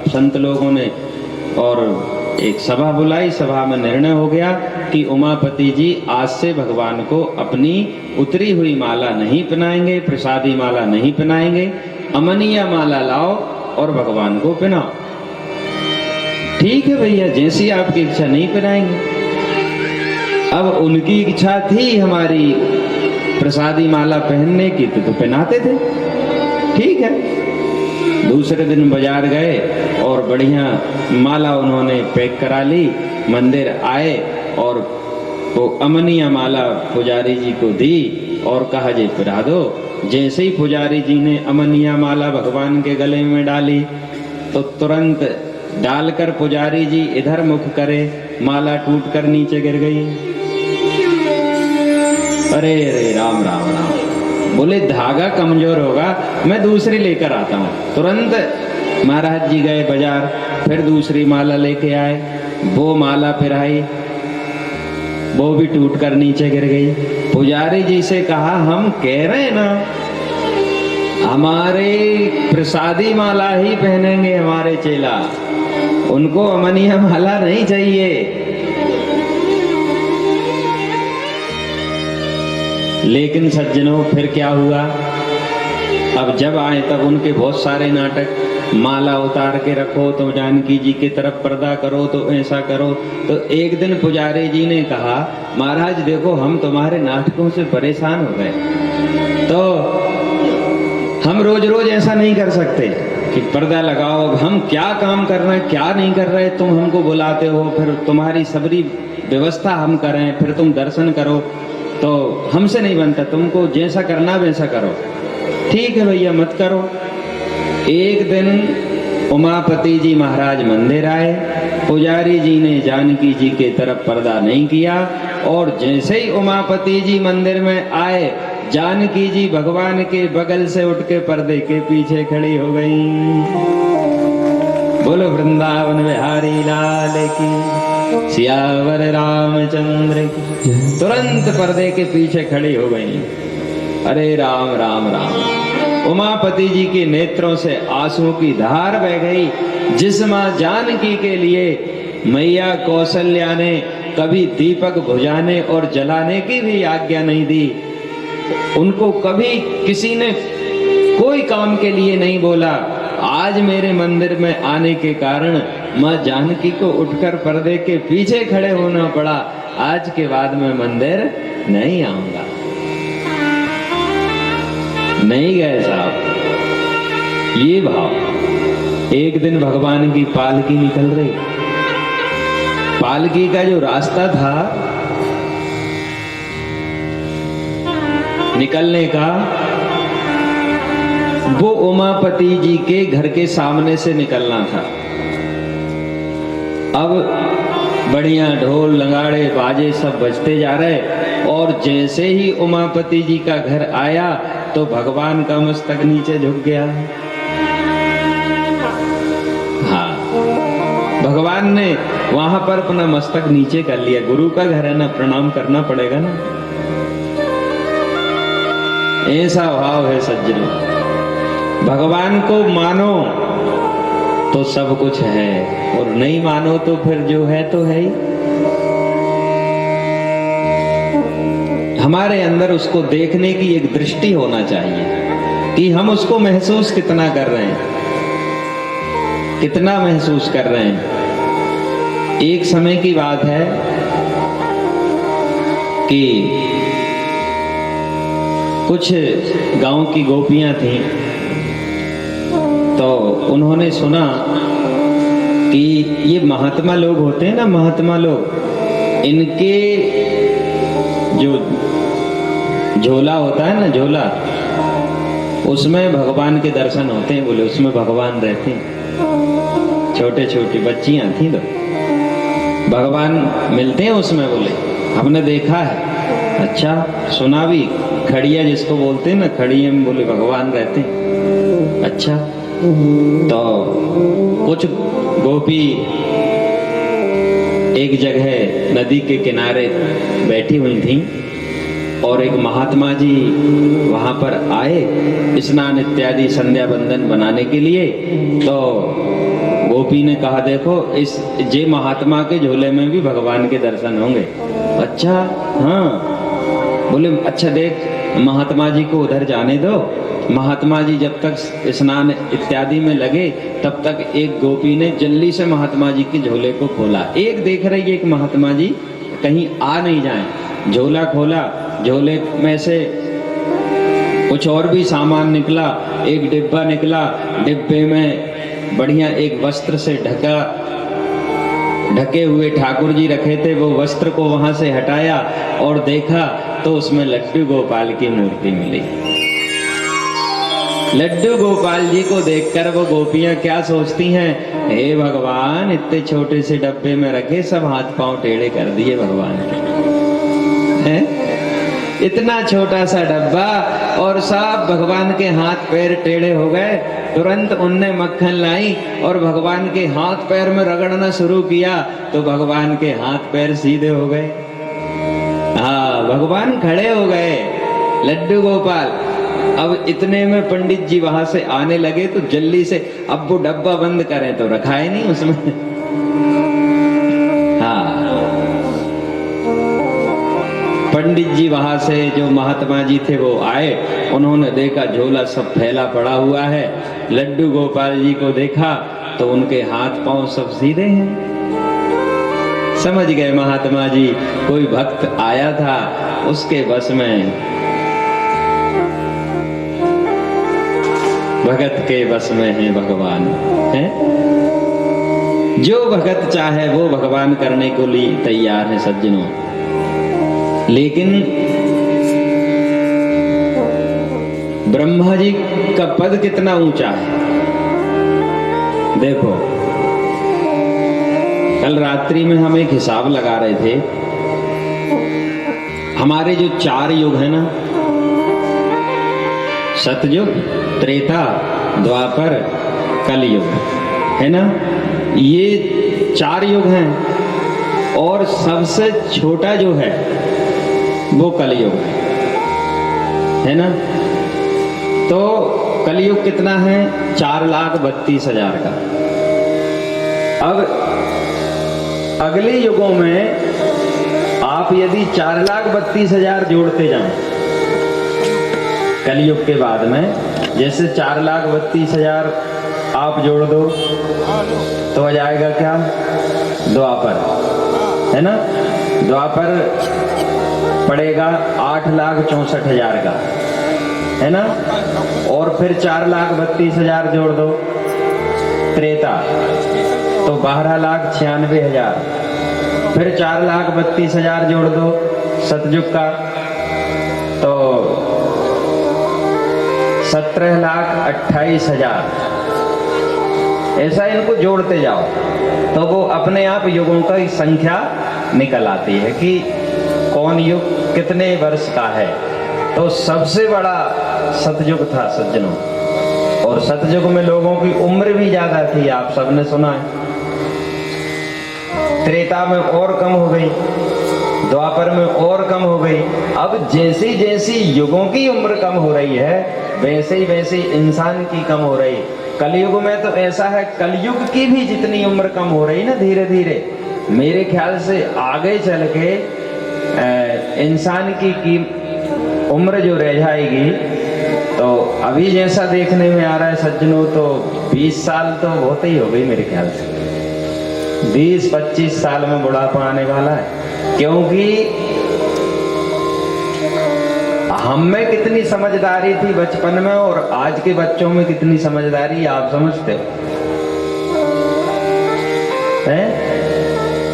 संत लोगों ने और एक सभा बुलाई। सभा में निर्णय हो गया कि उमापति जी आज से भगवान को अपनी उतरी हुई माला नहीं पहनाएंगे, प्रसादी माला नहीं पहनाएंगे, अमनिया माला लाओ और भगवान को पहनाओ। ठीक है भैया, जैसी आपकी इच्छा, नहीं पहनाएंगे। अब उनकी इच्छा थी हमारी प्रसादी माला पहनने की, तो पहनाते थे, ठीक है। दूसरे दिन बाजार गए और बढ़िया माला उन्होंने पैक करा ली। मंदिर आए और वो अमनिया माला पुजारी जी को दी और कहा जी पहना दो। जैसे ही पुजारी जी ने अमनिया माला भगवान के गले में डाली तो तुरंत डालकर पुजारी जी इधर मुख करे, माला टूटकर नीचे गिर गई। अरे अरे राम राम राम। बोले धागा कमजोर होगा, मैं दूसरी लेकर आता हूँ। तुरंत महाराज जी गए बाजार, फिर दूसरी माला लेके आए, वो माला पिराई, वो भी टूटकर नीचे गिर गई। पुजारी जी से कहा हम कह रहे हैं ना हमारे प्रसादी माला ही पहनेंगे हमारे चेला, उनको अमनिया माला नहीं चाहिए। लेकिन सज्जनों फिर क्या हुआ, अब जब आए तब उनके बहुत सारे नाटक, माला उतार के रखो तो जानकी जी की तरफ पर्दा करो, तो ऐसा करो। तो एक दिन पुजारी जी ने कहा महाराज देखो हम तुम्हारे नाटकों से परेशान हो गए, तो हम रोज रोज ऐसा नहीं कर सकते कि पर्दा लगाओ। अब हम क्या काम कर रहे हैं क्या नहीं कर रहे, तुम हमको बुलाते हो, फिर तुम्हारी सबरी व्यवस्था हम करें, फिर तुम दर्शन करो, तो हमसे नहीं बनता, तुमको जैसा करना वैसा करो। ठीक है भैया मत करो। एक दिन उमापति जी महाराज मंदिर आए, पुजारी जी ने जानकी जी के तरफ पर्दा नहीं किया, और जैसे ही उमापति जी मंदिर में आए जानकी जी भगवान के बगल से उठ के पर्दे के पीछे खड़ी हो गई। बोलो वृंदावन बिहारी लाल की, सियावर रामचंद्र की। तुरंत पर्दे के पीछे खड़ी हो गई। अरे राम राम राम। उमापति जी के नेत्रों से आंसुओं की धार बह गई। जिस मां जानकी के लिए मैया कौशल्या ने कभी दीपक बुझाने और जलाने की भी आज्ञा नहीं दी, उनको कभी किसी ने कोई काम के लिए नहीं बोला, आज मेरे मंदिर में आने के कारण मां जानकी को उठकर पर्दे के पीछे खड़े होना पड़ा। आज के बाद मैं मंदिर नहीं आऊंगा। नहीं गए साहब। ये भाव। एक दिन भगवान की पालकी निकल रही, पालकी का जो रास्ता था निकलने का, वो उमापति जी के घर के सामने से निकलना था। अब बढ़िया ढोल नगाड़े बाजे सब बजते जा रहे, और जैसे ही उमापति जी का घर आया तो भगवान का मस्तक नीचे झुक गया। हाँ, भगवान ने वहां पर अपना मस्तक नीचे कर लिया। गुरु का घर है ना, प्रणाम करना पड़ेगा ना। ऐसा भाव है सज्जनों। भगवान को मानो तो सब कुछ है, और नहीं मानो तो फिर जो है तो है ही। हमारे अंदर उसको देखने की एक दृष्टि होना चाहिए कि हम उसको महसूस कितना कर रहे हैं, कितना महसूस कर रहे हैं। एक समय की बात है कि कुछ गांव की गोपियां थीं, तो उन्होंने सुना कि ये महात्मा लोग होते हैं ना, महात्मा लोग, इनके जो झोला होता है ना, झोला, उसमें भगवान के दर्शन होते हैं। बोले उसमें भगवान रहते हैं। छोटे छोटी बच्चियां थी तो भगवान मिलते हैं उसमें। बोले हमने देखा है। अच्छा, सुना भी। खड़िया जिसको बोलते हैं ना, खड़िया में बोले भगवान रहते हैं। अच्छा, तो कुछ गोपी एक जगह नदी के किनारे बैठी हुई थीं, और एक महात्मा जी वहां पर आए स्नान इत्यादि संध्या बंदन बनाने के लिए। तो गोपी ने कहा देखो इस जे महात्मा के झोले में भी भगवान के दर्शन होंगे। अच्छा हाँ, बोले अच्छा देख महात्मा जी को उधर जाने दो। महात्मा जी जब तक स्नान इत्यादि में लगे तब तक एक गोपी ने जल्दी से महात्मा जी के झोले को खोला। एक देख रही है कि महात्मा जी कहीं आ नहीं जाएं। झोला खोला, झोले में से कुछ और भी सामान निकला। एक डिब्बा निकला, डिब्बे में बढ़िया एक वस्त्र से ढके हुए ठाकुर जी रखे थे। वो वस्त्र को वहां से हटाया और देखा तो उसमें लड्डू गोपाल की मूर्ति मिली। लड्डू गोपाल जी को देखकर वो गोपियां क्या सोचती हैं, हे भगवान इतने छोटे से डब्बे में रखे सब हाथ पांव टेढ़े कर दिए भगवान के। हैं? इतना छोटा सा डब्बा और सब भगवान के हाथ पैर टेढ़े हो गए। तुरंत उनने मक्खन लाई और भगवान के हाथ पैर में रगड़ना शुरू किया तो भगवान के हाथ पैर सीधे हो गए। हाँ, भगवान खड़े हो गए लड्डू गोपाल। अब इतने में पंडित जी वहां से आने लगे तो जल्दी से अब वो डब्बा बंद करें तो रखा है नहीं उसमें। हाँ, पंडित जी वहां से जो महात्मा जी थे वो आए। उन्होंने देखा झोला सब फैला पड़ा हुआ है। लड्डू गोपाल जी को देखा तो उनके हाथ पांव सब सीधे हैं। समझ गए महात्मा जी कोई भक्त आया था उसके बस में, भगत के बस में है भगवान है। जो भगत चाहे वो भगवान करने को लिए तैयार है सज्जनों। लेकिन ब्रह्मा जी का पद कितना ऊंचा है देखो। कल रात्रि में हम एक हिसाब लगा रहे थे। हमारे जो 4 युग है ना, सतयुग, त्रेता, द्वापर, कलयुग है ना, ये 4 युग हैं। और सबसे छोटा जो है वो कलयुग है ना। तो कलयुग कितना है? 4,32,000 का। अब अगले युगों में आप यदि 4,32,000 जोड़ते जाएं कलयुग के बाद में, जैसे 4,32,000 आप जोड़ दो तो आ जाएगा क्या? द्वापर है ना। द्वापर पड़ेगा 8,64,000 का है ना। और फिर 4,32,000 जोड़ दो त्रेता तो 12,96,000। फिर 4,32,000 जोड़ दो सतयुग का तो 17,28,000। ऐसा इनको जोड़ते जाओ तो वो अपने आप युगों का संख्या निकल आती है कि कौन युग कितने वर्ष का है। तो सबसे बड़ा सतयुग था सज्जनों। और सतयुग में लोगों की उम्र भी ज्यादा थी, आप सबने सुना है। त्रेता में और कम हो गई, द्वापर में और कम हो गई। अब जैसी जैसी युगों की उम्र कम हो रही है वैसे ही इंसान की कम हो रही। कलयुग में तो ऐसा है, कलयुग की भी जितनी उम्र कम हो रही ना धीरे धीरे, मेरे ख्याल से आगे चल के इंसान की उम्र जो रह जाएगी तो अभी जैसा देखने में आ रहा है सज्जनों तो 20 साल तो होते ही हो गई मेरे ख्याल से। 20-25 साल में बुढ़ापा आने वाला है। क्योंकि हम में कितनी समझदारी थी बचपन में और आज के बच्चों में कितनी समझदारी आप समझते हो?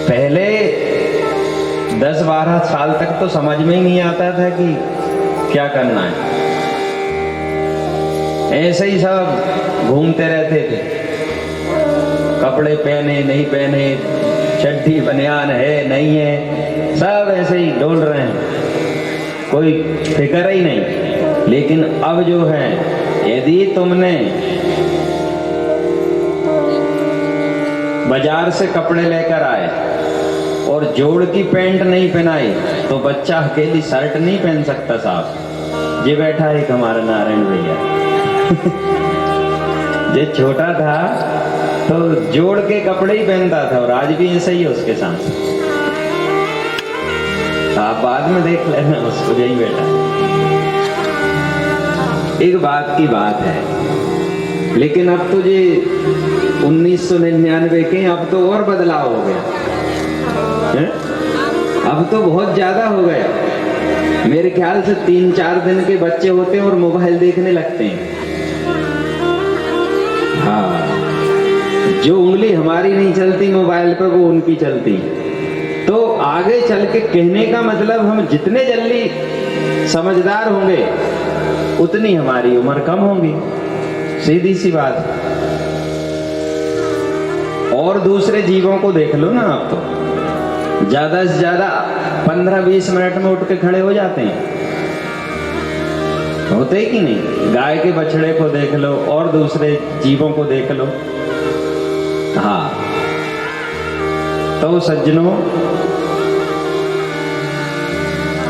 पहले 10-12 साल तक तो समझ में ही नहीं आता था कि क्या करना है। ऐसे ही सब घूमते रहते थे, कपड़े पहने नहीं पहने, चड्डी बनियान है नहीं है, सब ऐसे ही डोल रहे हैं, कोई फिक्र ही नहीं। लेकिन अब जो है, यदि तुमने बाजार से कपड़े लेकर आए और जोड़ की पैंट नहीं पहनाई तो बच्चा अकेली शर्ट नहीं पहन सकता साहब। ये बैठा है हमारा नारायण भैया ये छोटा था तो जोड़ के कपड़े ही पहनता था और आज भी ऐसा ही है उसके साथ। आप बाद में देख लेना उसको, यही बेटा। एक बात की बात है, लेकिन अब तो ये 1999 के, अब तो और बदलाव हो गया है? अब तो बहुत ज्यादा हो गया। मेरे ख्याल से 3-4 दिन के बच्चे होते हैं और मोबाइल देखने लगते हैं। हाँ, जो उंगली हमारी नहीं चलती मोबाइल पर, वो उनकी चलती। तो आगे चल के कहने का मतलब, हम जितने जल्दी समझदार होंगे उतनी हमारी उम्र कम होगी, सीधी सी बात। और दूसरे जीवों को देख लो ना, आप तो ज्यादा से ज्यादा 15-20 मिनट में उठ के खड़े हो जाते हैं, होते ही कि नहीं? गाय के बछड़े को देख लो और दूसरे जीवों को देख लो। हाँ, तो सज्जनों,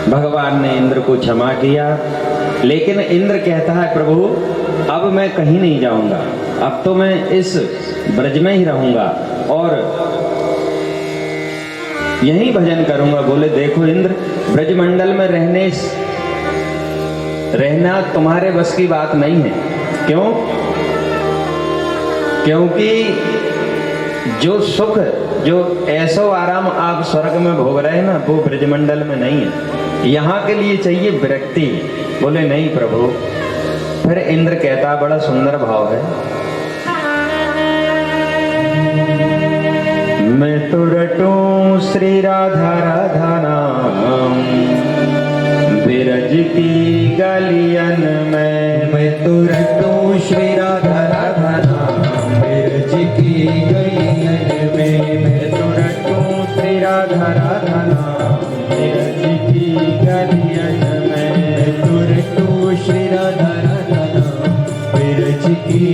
भगवान ने इंद्र को क्षमा किया, लेकिन इंद्र कहता है प्रभु अब मैं कहीं नहीं जाऊंगा, अब तो मैं इस ब्रज में ही रहूंगा और यही भजन करूंगा। बोले देखो इंद्र, ब्रजमंडल में रहना तुम्हारे बस की बात नहीं है। क्यों? क्योंकि जो सुख, जो ऐसो आराम आप स्वर्ग में भोग रहे हैं ना, वो ब्रजमंडल में नहीं है। यहाँ के लिए चाहिए विरक्ति। बोले नहीं प्रभु। फिर इंद्र कहता, बड़ा सुंदर भाव है, मैं तो रटूं श्री राधा राधा नाम बिरज की गलियन में। मैं तो रटूं श्री राधा राधा नाम बिरज की गलियन में। मैं तो रटूं श्री राधा राधा नाम बिरज की गलियन में। मैं तो रटूं श्री राधा राधा नाम बिरज की